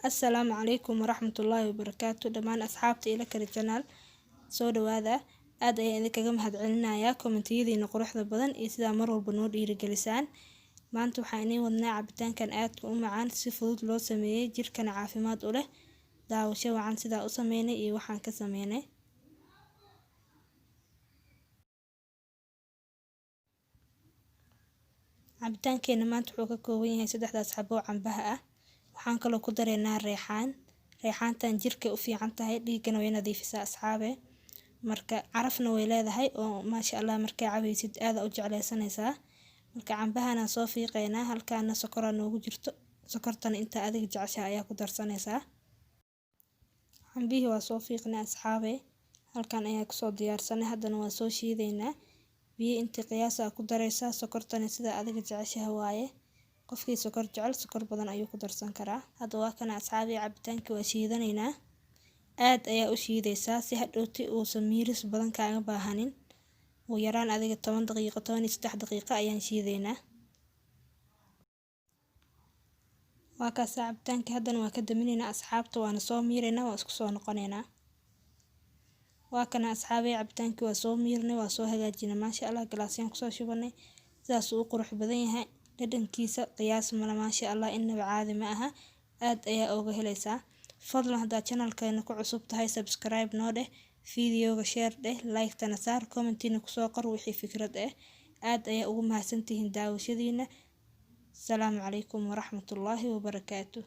Assalaamu calaykum waraxmatullaahi wabarakaatu dhammaan asxaabta ila kala janaal soo dhawaada aad ayaan idinkaga mahadcelinayaa kommentiyadiina quruxda badan iyo sida mar walba noo dhiirigelisaan. Maanta waxaan inii wadnaa cabitaankan aadka u macaan si fudud loo sameeyay jirkana caafimaad u leh. Daawasho wacan sida u sameynay iyo waxaan ka sameynay. Cabitaankeena maanta wuxuu ka kooban yahay 3 xabo cambaha ah. waxaan kaloo ku dareynaa reexaan. Reexaantan jirka u fiican tahay dhiigana way nadiifisaa asxaabe. Marka carafna way leedahay oo maasha Allah markay cabaysid aad u jeclaysanaysaa. Marka cambahana soo fiiqeynaa halkaana sokora noogu jirto. Sokortana inta adiga jeceshahay ayaa ku darsanaysaa. Cambihi waa soo fiiqnaa asxaabe. Halkaan ayaa ku soo diyaarsanay haddana waa soo shiideynaa. biyo inta qiyaas ah ku dareysaa sokortana sida adiga jeceshahay waaye. Qofkii sokor jecel sokor badan ayuu ku darsan karaa. Hadda waa kana asxaabi cabitaanka waa shiidanaynaa. Aad ayaa u shiidaysaa si hadhowti uusan miiris badan kaaga baahanin. Ugu yaraan adiga 10 daqiiqo 13 daqiiqo ayaan shiidaynaa. Waa ka cabitaanka haddana waa ka daminaynaa asxaabta waana soo miiraynaa waa isku soo noqonaynaa. Waa kana asxaabi cabitaanka waa soo miirnay waa soo hagaajinay maasha Allah galaasyan ku soo shubanay. Sidaas uu qurux badan yahay. dhadhankiisa qiyaas ma maasha Allah inaba caadi ma aha. Aad ayaa uga helaysaa. Fadlan hadda channelkeena ku cusub tahay subscribe noo dheh, videoga share dheh, like tana saar, commentina ku soo qor wixii fikrad ah. Aad ayaa ugu mahadsantihiin daawashadiina. Assalaamu calaykum waraxmatullaahi wabarakaatuh.